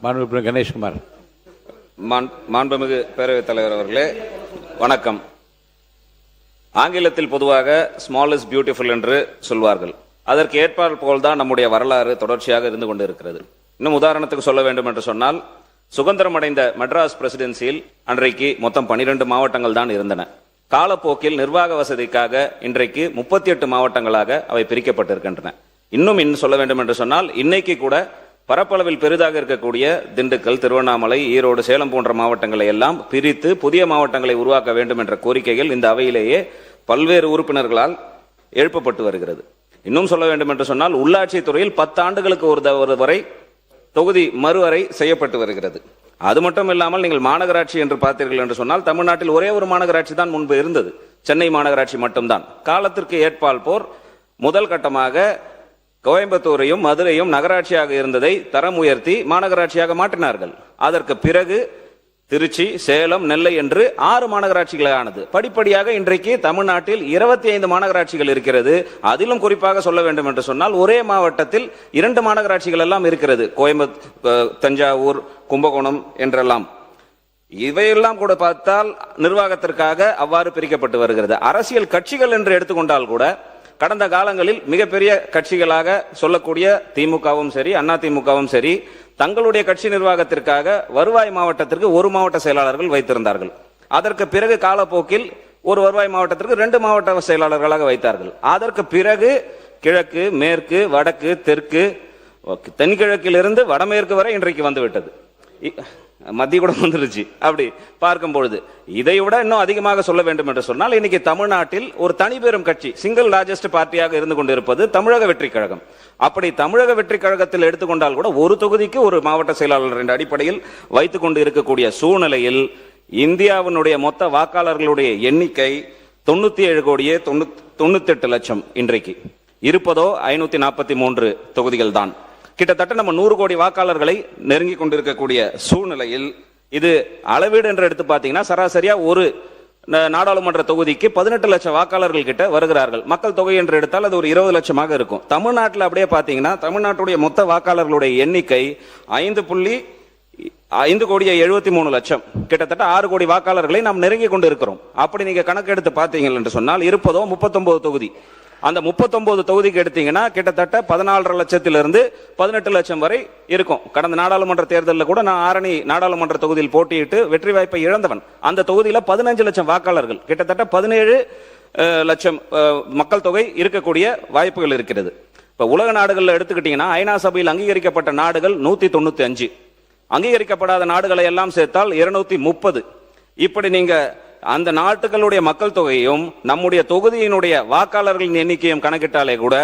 மாண்புமிகு கணேஷ்குமார். மாண்புமிகு பேரவைத் தலைவர் அவர்களே வணக்கம். ஆங்கிலத்தில் பொதுவாக ஸ்மால் இஸ் பியூட்டிஃபுல் என்று சொல்வார்கள். அதற்கு ஏற்பால் போல்தான் நம்முடைய வரலாறு தொடர்ச்சியாக இருந்து கொண்டிருக்கிறது. இன்னும் உதாரணத்துக்கு சொல்ல வேண்டும் என்று சொன்னால், சுதந்திரம் அடைந்த மெட்ராஸ் பிரசிடென்சியில் அன்றைக்கு மொத்தம் 12 மாவட்டங்கள் தான் இருந்தன. காலப்போக்கில் நிர்வாக வசதிக்காக இன்றைக்கு 38 மாவட்டங்களாக அவை பிரிக்கப்பட்டிருக்கின்றன. இன்னும் சொல்ல வேண்டும் என்று சொன்னால், இன்னைக்கு கூட பரப்பளவில் பெரிதாக இருக்கக்கூடிய திண்டுக்கல், திருவண்ணாமலை, ஈரோடு, சேலம் போன்ற மாவட்டங்களை எல்லாம் பிரித்து புதிய மாவட்டங்களை உருவாக்க வேண்டும் என்ற கோரிக்கைகள் இந்த அவையிலேயே பல்வேறு உறுப்பினர்களால் எழுப்பப்பட்டு வருகிறது. இன்னும் சொல்ல வேண்டும் என்று சொன்னால், உள்ளாட்சி துறையில் 10 ஆண்டுகளுக்கு ஒரு வரை தொகுதி மறுவரை செய்யப்பட்டு வருகிறது. அது மட்டும் இல்லாமல் நீங்கள் மாநகராட்சி என்று பார்த்தீர்கள் என்று சொன்னால், தமிழ்நாட்டில் ஒரே ஒரு மாநகராட்சி தான் முன்பு இருந்தது, சென்னை மாநகராட்சி மட்டும்தான். காலத்திற்கு ஏற்பால் போர் முதல் கட்டமாக கோயம்புத்தூரையும் மதுரையும் நகராட்சியாக இருந்ததை தரம் உயர்த்தி மாநகராட்சியாக மாற்றினார்கள். அதற்கு பிறகு திருச்சி, சேலம், நெல்லை என்று 6 மாநகராட்சிகளானது. படிப்படியாக இன்றைக்கு தமிழ்நாட்டில் 25 மாநகராட்சிகள் இருக்கிறது. அதிலும் குறிப்பாக சொல்ல வேண்டும் என்று சொன்னால், ஒரே மாவட்டத்தில் 2 மாநகராட்சிகள் எல்லாம் இருக்கிறது. தஞ்சாவூர், கும்பகோணம் என்றெல்லாம். இவையெல்லாம் கூட பார்த்தால் நிர்வாகத்திற்காக அவ்வாறு பிரிக்கப்பட்டு வருகிறது. அரசியல் கட்சிகள் என்று எடுத்துக்கொண்டால் கூட கடந்த காலங்களில் மிகப்பெரிய கட்சிகளாக சொல்லக்கூடிய திமுகவும் சரி, அண்ணா திமுகவும் சரி, தங்களுடைய கட்சி நிர்வாகத்திற்காக வருவாய் மாவட்டத்திற்கு 1 மாவட்ட செயலாளர்கள் வைத்திருந்தார்கள். அதற்கு பிறகு காலப்போக்கில் ஒரு வருவாய் மாவட்டத்திற்கு 2 மாவட்ட செயலாளர்களாக வைத்தார்கள். அதற்கு பிறகு கிழக்கு, மேற்கு, வடக்கு, தெற்கு, தென்கிழக்கிலிருந்து வடமேற்கு வரை இன்றைக்கு வந்துவிட்டது. மத்திய கூட வந்துருச்சு. அப்படி பார்க்கும் பொழுது இதை விட இன்னும் அதிகமாக சொல்ல வேண்டும் என்று சொன்னால், இன்னைக்கு தமிழ்நாட்டில் ஒரு தனிபெரும் கட்சி, சிங்கிள் லார்ஜஸ்ட் பார்ட்டியாக இருந்து கொண்டிருப்பது தமிழக வெற்றி கழகம். அப்படி தமிழக வெற்றி கழகத்தில் எடுத்துக்கொண்டால் கூட ஒரு தொகுதிக்கு ஒரு மாவட்ட செயலாளர் என்ற அடிப்படையில் வைத்துக் கொண்டு இருக்கக்கூடிய சூழ்நிலையில் இந்தியாவினுடைய மொத்த வாக்காளர்களுடைய எண்ணிக்கை 97,98,00,000 இன்றைக்கு இருப்பதோ 543 தொகுதிகள் தான். கிட்டத்தட்ட நம்ம 100 கோடி வாக்காளர்களை நெருங்கி கொண்டிருக்கக்கூடிய சூழ்நிலையில் இது அளவீடு என்று எடுத்து பார்த்தீங்கன்னா, சராசரியா ஒரு நாடாளுமன்ற தொகுதிக்கு 18 லட்சம் வாக்காளர்கள் கிட்ட வருகிறார்கள். மக்கள் தொகை என்று எடுத்தால் அது ஒரு 20 லட்சமாக இருக்கும். தமிழ்நாட்டில் அப்படியே பார்த்தீங்கன்னா, தமிழ்நாட்டுடைய மொத்த வாக்காளர்களுடைய எண்ணிக்கை 5,73,00,000, கிட்டத்தட்ட 6 கோடி வாக்காளர்களை நாம் நெருங்கி கொண்டு இருக்கிறோம். அப்படி நீங்க கணக்கு எடுத்து பார்த்தீங்க என்று சொன்னால், இருப்பதோ 39 தொகுதி. அந்த 39 தொகுதிக்கு எடுத்தீங்கன்னா கிட்டத்தட்ட 14.5 லட்சத்திலிருந்து 18 லட்சம் வரை இருக்கும். கடந்த நாடாளுமன்ற தேர்தலில் கூட நான் ஆரணி நாடாளுமன்ற தொகுதியில் போட்டியிட்டு வெற்றி வாய்ப்பை இழந்தவன். அந்த தொகுதியில் 15 லட்சம் வாக்காளர்கள், கிட்டத்தட்ட 17 லட்சம் மக்கள் தொகை இருக்கக்கூடிய வாய்ப்புகள் இருக்கிறது. இப்ப உலக நாடுகளில் எடுத்துக்கிட்டீங்கன்னா, ஐநா சபையில் அங்கீகரிக்கப்பட்ட நாடுகள் 195, அங்கீகரிக்கப்படாத நாடுகளை எல்லாம் சேர்த்தால் 230. இப்படி நீங்க அந்த நாட்டுகளுடைய மக்கள் தொகையும் நம்முடைய தொகுதியினுடைய வாக்காளர்களின் எண்ணிக்கையும் கணக்கிட்டாலே கூட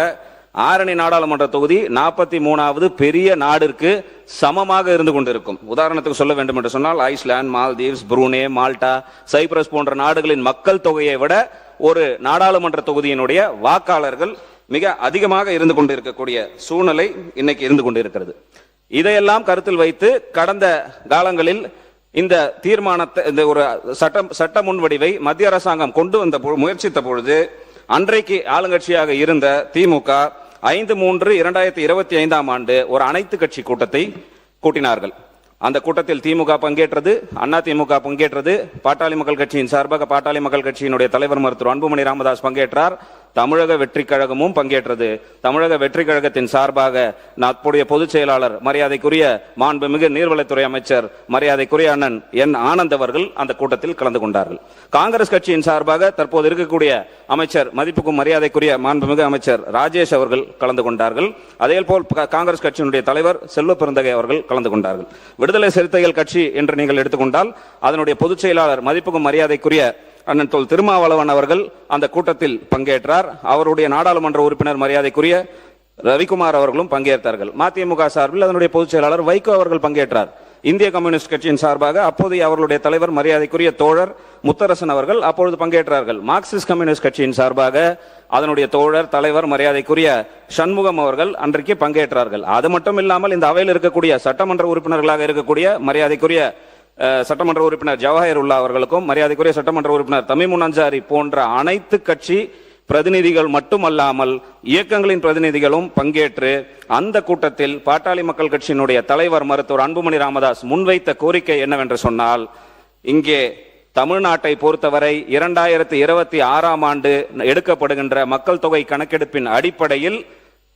ஆரணி நாடாளுமன்ற தொகுதி 43வது பெரிய நாடிற்கு சமமாக இருந்து கொண்டிருக்கும். உதாரணத்துக்கு சொல்ல வேண்டும் என்று சொன்னால், Iceland, Maldives, Brunei, Malta, Cyprus போன்ற நாடுகளின் மக்கள் தொகையை விட ஒரு நாடாளுமன்ற தொகுதியினுடைய வாக்காளர்கள் மிக அதிகமாக இருந்து கொண்டிருக்கக்கூடிய சூழ்நிலை இன்னைக்கு இருந்து கொண்டிருக்கிறது. இதையெல்லாம் கருத்தில் வைத்து கடந்த காலங்களில் இந்த தீர்மானத்தை, இந்த ஒரு சட்ட முன்வடிவை மத்திய அரசாங்கம் கொண்டு வந்த முயற்சித்த பொழுது, அன்றைக்கு ஆளுங்கட்சியாக இருந்த திமுக 5/3/2025 ஆண்டு ஒரு அனைத்து கட்சி கூட்டத்தை கூட்டினார்கள். அந்த கூட்டத்தில் திமுக பங்கேற்றது, அண்ணா திமுக பங்கேற்றது, பாட்டாளி மக்கள் கட்சியின் சார்பாக பாட்டாளி மக்கள் கட்சியினுடைய தலைவர் மருத்துவர் அன்புமணி ராமதாஸ் பங்கேற்றார், தமிழக வெற்றி கழகமும் பங்கேற்றது. தமிழக வெற்றி கழகத்தின் சார்பாக அப்போதைய பொதுச் செயலாளர் மரியாதைக்குரிய மாண்புமிகு நீர்வளத்துறை அமைச்சர் மரியாதைக்குரிய அண்ணன் என் ஆனந்த் அவர்கள் அந்த கூட்டத்தில் கலந்து கொண்டார்கள். காங்கிரஸ் கட்சியின் சார்பாக தற்போது இருக்கக்கூடிய அமைச்சர் மதிப்புக்கும் மரியாதைக்குரிய மாண்புமிகு அமைச்சர் ராஜேஷ் அவர்கள் கலந்து கொண்டார்கள். அதேபோல் காங்கிரஸ் கட்சியினுடைய தலைவர் செல்வ பெருந்தகை அவர்கள் கலந்து கொண்டார்கள். விடுதலை சிறுத்தைகள் கட்சி என்று நீங்கள் எடுத்துக்கொண்டால், அதனுடைய பொதுச் செயலாளர் மதிப்புக்கும் மரியாதைக்குரிய அண்ணன் தொல் திருமாவளவன் அவர்கள் அந்த கூட்டத்தில் பங்கேற்றார். அவருடைய நாடாளுமன்ற உறுப்பினர் மரியாதைக்குரிய ரவிக்குமார் அவர்களும் பங்கேற்றார்கள். மதிமுக சார்பில் அதனுடைய பொதுச் செயலாளர் வைகோ அவர்கள் பங்கேற்றார். இந்திய கம்யூனிஸ்ட் கட்சியின் சார்பாக அப்போதைய அவர்களுடைய தலைவர் மரியாதைக்குரிய தோழர் முத்தரசன் அவர்கள் அப்பொழுது பங்கேற்றார்கள். மார்க்சிஸ்ட் கம்யூனிஸ்ட் கட்சியின் சார்பாக அதனுடைய தோழர் தலைவர் மரியாதைக்குரிய சண்முகம் அவர்கள் அன்றைக்கு பங்கேற்றார்கள். அது மட்டும் இல்லாமல் இந்த அவையில் இருக்கக்கூடிய சட்டமன்ற உறுப்பினர்களாக இருக்கக்கூடிய மரியாதைக்குரிய சட்டமன்ற உறுப்பினர் ஜவஹர் உல்லா அவர்களுக்கும் மரியாதைக்குரிய சட்டமன்ற உறுப்பினர் தமிமுன் அன்சாரி போன்ற அனைத்து கட்சி பிரதிநிதிகள் மட்டுமல்லாமல் இயக்கங்களின் பிரதிநிதிகளும் பங்கேற்று அந்த கூட்டத்தில் பாட்டாளி மக்கள் கட்சியினுடைய தலைவர் மருத்துவர் அன்புமணி ராமதாஸ் முன்வைத்த கோரிக்கை என்னவென்று சொன்னால், இங்கே தமிழ்நாட்டை பொறுத்தவரை 2026ஆம் ஆண்டு எடுக்கப்படுகின்ற மக்கள் தொகை கணக்கெடுப்பின் அடிப்படையில்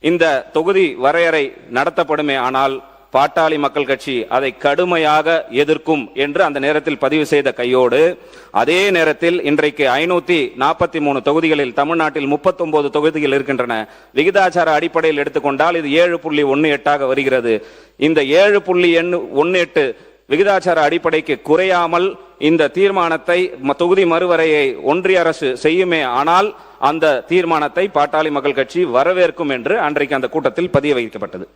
இந்த தொகுதி வரையறை நடத்தப்படுமே ஆனால் பாட்டாளி மக்கள் கட்சி அதை கடுமையாக எதிர்க்கும் என்று அந்த நேரத்தில் பதிவு செய்த கையோடு, அதே நேரத்தில் இன்றைக்கு 543 தொகுதிகளில் தமிழ்நாட்டில் 39 தொகுதிகள் இருக்கின்றன. விகிதாச்சார அடிப்படையில் எடுத்துக்கொண்டால் இது 7.18 வருகிறது. இந்த 7.18 விகிதாச்சார அடிப்படைக்கு குறையாமல் இந்த தீர்மானத்தை தொகுதி மறுவரையை ஒன்றிய அரசு செய்யுமே ஆனால் அந்த தீர்மானத்தை பாட்டாளி மக்கள் கட்சி வரவேற்கும் என்று அன்றைக்கு அந்த கூட்டத்தில் பதிய வைக்கப்பட்டது.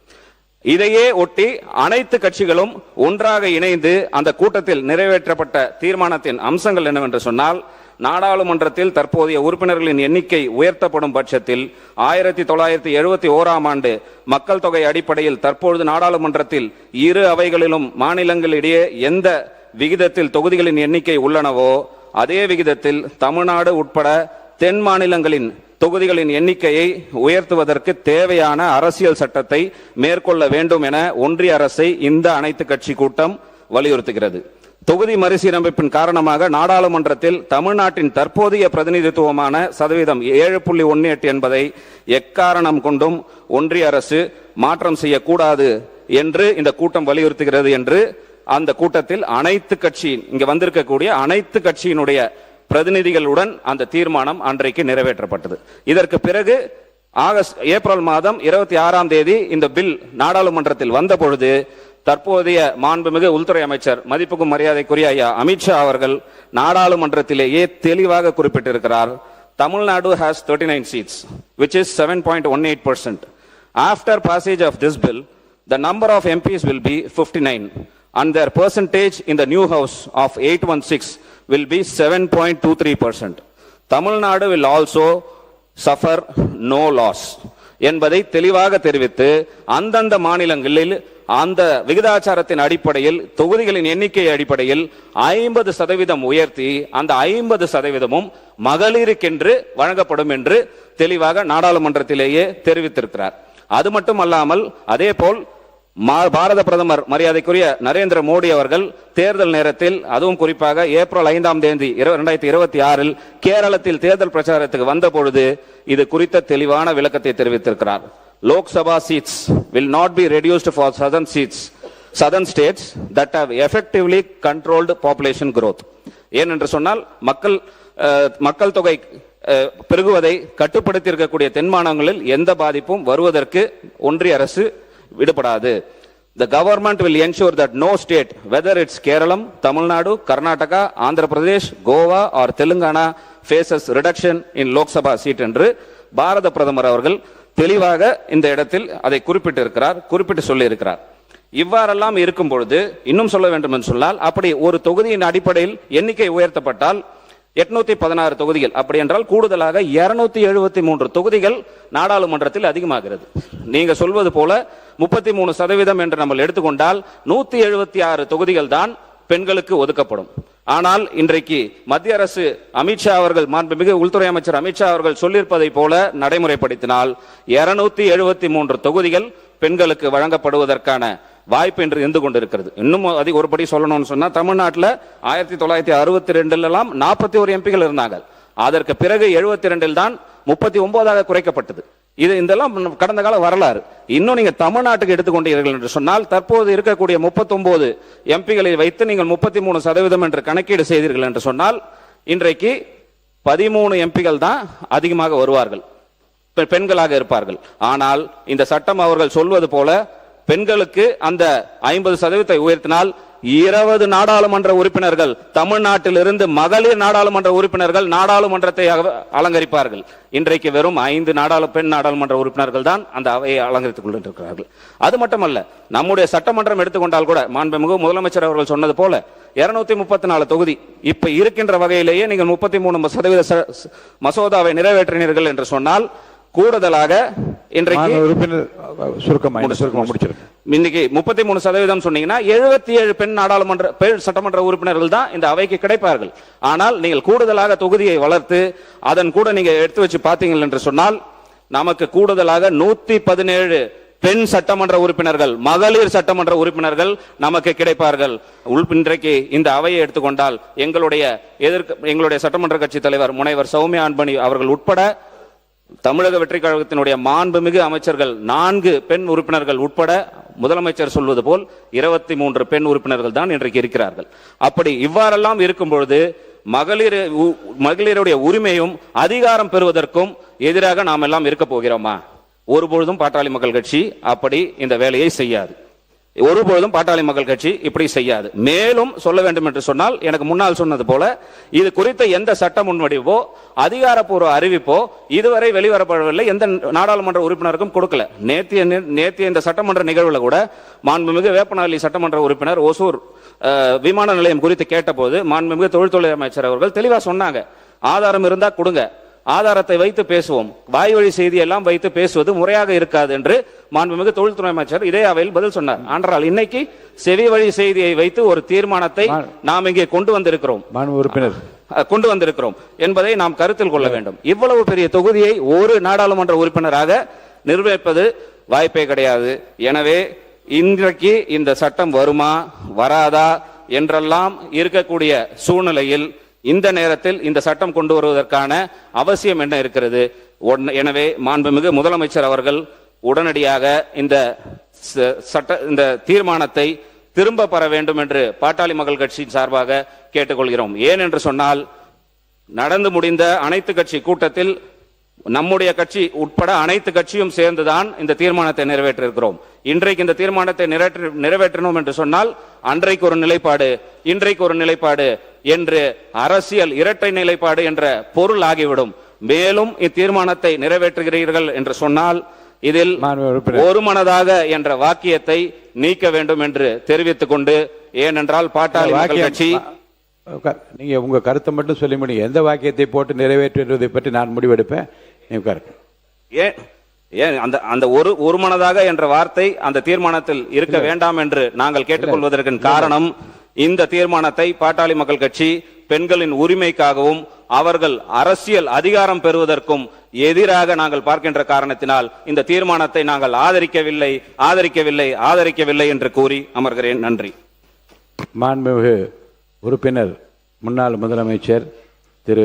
இதையே ஒட்டி அனைத்து கட்சிகளும் ஒன்றாக இணைந்து அந்த கூட்டத்தில் நிறைவேற்றப்பட்ட தீர்மானத்தின் அம்சங்கள் என்னவென்று சொன்னால், நாடாளுமன்றத்தில் தற்போதைய உறுப்பினர்களின் எண்ணிக்கை உயர்த்தப்படும் பட்சத்தில் 1971ஆம் ஆண்டு மக்கள் தொகை அடிப்படையில் தற்பொழுது நாடாளுமன்றத்தில் இரு அவைகளிலும் மாநிலங்களிடையே எந்த விகிதத்தில் தொகுதிகளின் எண்ணிக்கை உள்ளனவோ அதே விகிதத்தில் தமிழ்நாடு உட்பட தென் மாநிலங்களின் தொகுதிகளின் எண்ணிக்கையை உயர்த்துவதற்கு தேவையான அரசியல் சட்டத்தை மேற்கொள்ள வேண்டும் என ஒன்றிய அரசை இந்த அனைத்து கட்சி கூட்டம் வலியுறுத்துகிறது. தொகுதி மறுசீரமைப்பின் காரணமாக நாடாளுமன்றத்தில் தமிழ்நாட்டின் தற்போதைய பிரதிநிதித்துவமான சதவீதம் 7.18 என்பதை எக்காரணம் கொண்டும் ஒன்றிய அரசு மாற்றம் செய்யக்கூடாது என்று இந்த கூட்டம் வலியுறுத்துகிறது என்று அந்த கூட்டத்தில் அனைத்து கட்சி இங்க வந்திருக்கக்கூடிய அனைத்து கட்சியினுடைய பிரதிநிதிகளுடன் அந்த தீர்மானம் அன்றைக்கு நிறைவேற்றப்பட்டது. இதற்கு பிறகு ஏப்ரல் மாதம் 26ஆம் தேதி இந்த பில் நாடாளுமன்றத்தில் வந்த பொழுது தற்போதைய மாண்புமிகு உள்துறை அமைச்சர் மதிப்புக்கும் மரியாதைக்குரிய ஐயா அமித்ஷா அவர்கள் நாடாளுமன்றத்திலேயே தெளிவாக குறிப்பிட்டிருக்கிறார். Tamil Nadu has 39 seats which is 7.18%. After passage of this bill the number of MPs will be 59 and their percentage in the new house of 816 will be 7.23%. Tamil will also suffer no loss என்பதை தெளிவாக தெரிவித்து அந்தந்த மாநிலங்களில் அந்த விகிதாச்சாரத்தின் அடிப்படையில் தொகுதிகளின் எண்ணிக்கை அடிப்படையில் 50% உயர்த்தி அந்த 50%ம் மகளிருக்கென்று வழங்கப்படும் என்று தெளிவாக நாடாளுமன்றத்திலேயே தெரிவித்திருக்கிறார். அது மட்டுமல்லாமல் அதே போல் பாரத பிரதமர் மரியாதைக்குரிய நரேந்திர மோடி அவர்கள் தேர்தல் நேரத்தில் அதுவும் குறிப்பாக ஏப்ரல் 5ஆம் தேதி 2026 கேரளத்தில் தேர்தல் பிரச்சாரத்துக்கு வந்த பொழுது இது குறித்த தெளிவான விளக்கத்தை தெரிவித்திருக்கிறார். Lok Sabha seats will not be reduced for southern states that have effectively controlled population growth. ஏனென்று சொன்னால் மக்கள் தொகை பெருகுவதை கட்டுப்படுத்தி இருக்கக்கூடிய தென் மாநிலங்களில் எந்த பாதிப்பும் வருவதற்கு ஒன்றிய அரசு விடுபடாது. The government will ensure that no state, whether it's Kerala, Tamil Nadu, Karnataka, Andhra Pradesh, Goa or Telangana faces reduction in Lok Sabha seat என்று பாரத பிரதமர் அவர்கள் தெளிவாக இந்த இடத்தில் அதை குறிப்பிட்டு சொல்லி இருக்கிறார். இவ்வாறெல்லாம் இருக்கும் பொழுது இன்னும் சொல்ல வேண்டும் என்று சொன்னால், அப்படி ஒரு தொகுதியின் அடிப்படையில் எண்ணிக்கை உயர்த்தப்பட்டால் 816 தொகுதிகள், அப்படி என்றால் கூடுதலாக 273 தொகுதிகள் நாடாளுமன்றத்தில் அதிகமாகிறது. நீங்க சொல்வது போல 33% என்று நம்ம எடுத்துக்கொண்டால் 176 தொகுதிகள் தான் பெண்களுக்கு ஒதுக்கப்படும். ஆனால் இன்றைக்கு மத்திய அரசு அமித்ஷா அவர்கள் மாண்புமிகு உள்துறை அமைச்சர் அமித்ஷா அவர்கள் சொல்லியிருப்பதை போல நடைமுறைப்படுத்தினால் 273 தொகுதிகள் பெண்களுக்கு வழங்கப்படுவதற்கான வாய்ப்பு என்று இருந்து கொண்டிருக்கிறது. இன்னும் ஒருபடி சொல்லணும்னு சொன்னா, தமிழ்நாட்டில் 1962 41 எம்பிகள் இருந்தாங்க. அதற்கு பிறகு 72 தான் 39 குறைக்கப்பட்டது. இதெல்லாம் கடந்த கால வரலாறு. இன்னும் நீங்க தமிழ்நாட்டுக்கு எடுத்துக்கொண்டீர்கள் என்று சொன்னால், தற்போது இருக்கக்கூடிய 39 எம்பிகளை வைத்து நீங்கள் 33% என்று கணக்கீடு செய்தீர்கள் என்று சொன்னால், இன்றைக்கு 13 எம்பிகள் தான் அதிகமாக வருவார்கள், பெண்களாக இருப்பார்கள். ஆனால் இந்த சட்டம் அவர்கள் சொல்வது போல பெண்களுக்கு அந்த 50% உயர்த்தினால் 20 நாடாளுமன்ற உறுப்பினர்கள் தமிழ்நாட்டில் இருந்து மகளிர் நாடாளுமன்ற உறுப்பினர்கள் நாடாளுமன்றத்தை அலங்கரிப்பார்கள். இன்றைக்கு வெறும் 5 பெண் நாடாளுமன்ற உறுப்பினர்கள் தான் அந்த அவையை அலங்கரித்துக் கொண்டிருக்கிறார்கள். அது மட்டுமல்ல, நம்முடைய சட்டமன்றம் எடுத்துக்கொண்டால் கூட மாண்புமிகு முதலமைச்சர் அவர்கள் சொன்னது போல 234 தொகுதி இப்ப இருக்கின்ற வகையிலேயே நீங்கள் 33% மசோதாவை நிறைவேற்றினீர்கள் என்று சொன்னால் கூடுதலாக இன்றைக்கு உறுப்பினர் சுருக்கமா முடிச்சிருக்கேன். இன்னைக்கு 33% சொன்னீங்கன்னா 77 பெண் நாடாளுமன்ற சட்டமன்ற உறுப்பினர்கள் தான் இந்த அவைக்கு கிடைப்பார்கள். ஆனால் நீங்கள் கூடுதலாக தொகுதியை வளர்த்து அதன் கூட நீங்க எடுத்து வச்சு பார்த்தீங்கள் என்று சொன்னால் நமக்கு கூடுதலாக 117 பெண் சட்டமன்ற உறுப்பினர்கள், மகளிர் சட்டமன்ற உறுப்பினர்கள் நமக்கு கிடைப்பார்கள். இன்றைக்கு இந்த அவையை எடுத்துக்கொண்டால் எங்களுடைய சட்டமன்ற கட்சி தலைவர் முனைவர் சௌமியா அன்பணி அவர்கள் உட்பட தமிழக வெற்றி கழகத்தினுடைய மாண்புமிகு அமைச்சர்கள் 4 பெண் உறுப்பினர்கள் உட்பட முதலமைச்சர் சொல்வது போல் 23 பெண் உறுப்பினர்கள் தான் இன்றைக்கு இருக்கிறார்கள். அப்படி இவ்வாறெல்லாம் இருக்கும் பொழுது மகளிருடைய உரிமையும் அதிகாரம் பெறுவதற்கும் எதிராக நாம் எல்லாம் இருக்க போகிறோமா? ஒருபொழுதும் பாட்டாளி மக்கள் கட்சி அப்படி இந்த வேலையை செய்யாது. ஒருபொழுதும் பாட்டாளி மக்கள் கட்சி இப்படி செய்யாது. மேலும் சொல்ல வேண்டும் என்று சொன்னால், எனக்கு முன்னால் சொன்னது போல இது குறித்த எந்த சட்ட முன்வடிவோ அதிகாரப்பூர்வ அறிவிப்போ இதுவரை வெளிவரப்படவில்லை. எந்த நாடாளுமன்ற உறுப்பினருக்கும் கொடுக்கல. நேத்திய இந்த சட்டமன்ற நிகழ்வுல கூட மாண்புமிகு வேப்பனஹள்ளி சட்டமன்ற உறுப்பினர் ஒசூர் விமான நிலையம் குறித்து கேட்டபோது மாண்புமிகு தொழில்துறை அமைச்சர் அவர்கள் தெளிவா சொன்னாங்க, ஆதாரம் இருந்தா கொடுங்க, ஆதாரத்தை வைத்து பேசுவோம், வாய் வழி செய்தி எல்லாம் வைத்து பேசுவது முறையாக இருக்காது என்று மாண்புமிகு தொழில்துறை அமைச்சர் இதே அவையில் பதில் சொன்னார். ஆனால் இன்னைக்கு செவி வழி செய்தியை வைத்து ஒரு தீர்மானத்தை நாம் இங்கே கொண்டு வந்திருக்கிறோம் என்பதை நாம் கருத்தில் கொள்ள வேண்டும். இவ்வளவு பெரிய தொகுதியை ஒரு நாடாளுமன்ற உறுப்பினராக நிர்வகிப்பது வாய்ப்பே கிடையாது. எனவே இன்றைக்கு இந்த சட்டம் வருமா வராதா என்றெல்லாம் இருக்கக்கூடிய சூழ்நிலையில் இந்த நேரத்தில் இந்த சட்டம் கொண்டு வருவதற்கான அவசியம் என்ன இருக்கிறது? எனவே மாண்புமிகு முதலமைச்சர் அவர்கள் உடனடியாக இந்த தீர்மானத்தை திரும்ப பெற வேண்டும் என்று பாட்டாளி மக்கள் கட்சியின் சார்பாக கேட்டுக்கொள்கிறோம். ஏன் என்று சொன்னால், நடந்து முடிந்த அனைத்து கட்சி கூட்டத்தில் நம்முடைய கட்சி உட்பட அனைத்து கட்சியும் சேர்ந்துதான் இந்த தீர்மானத்தை நிறைவேற்றிருக்கிறோம். இன்றைக்கு இந்த தீர்மானத்தை நிறைவேற்றணும் என்று சொன்னால் அன்றைக்கு ஒரு நிலைப்பாடு, இன்றைக்கு ஒரு நிலைப்பாடு என்று அரசியல் இரட்டை நிலைப்பாடு என்ற பொருள் ஆகிவிடும். மேலும் இத்தீர்மானத்தை நிறைவேற்றுகிறீர்கள் என்று சொன்னால் இதில் ஒருமனதாக என்ற வாக்கியத்தை நீக்க வேண்டும் என்று தெரிவித்துக் கொண்டு, ஏனென்றால் பாட்டாளி மக்கள் கட்சி நீங்க உங்க கருத்தை மட்டும் சொல்லி முடியும். எந்த வாக்கியத்தை போட்டு நிறைவேற்றுவதை பற்றி நான் முடிவெடுப்பேன். ஏன் அந்த ஒருமனதாக என்ற வார்த்தை அந்த தீர்மானத்தில் இருக்க வேண்டாம் என்று நாங்கள் கேட்டுக்கொள்வதற்கு காரணம், இந்த தீர்மானத்தை பாட்டாளி மக்கள் கட்சி பெண்களின் உரிமைக்காகவும் அவர்கள் அரசியல் அதிகாரம் பெறுவதற்கும் எதிராக நாங்கள் பார்க்கின்ற காரணத்தினால் இந்த தீர்மானத்தை நாங்கள் ஆதரிக்கவில்லை என்று கூறி அமர்கிறேன். நன்றி. மாண்புமிகு உறுப்பினர் முன்னாள் முதலமைச்சர் திரு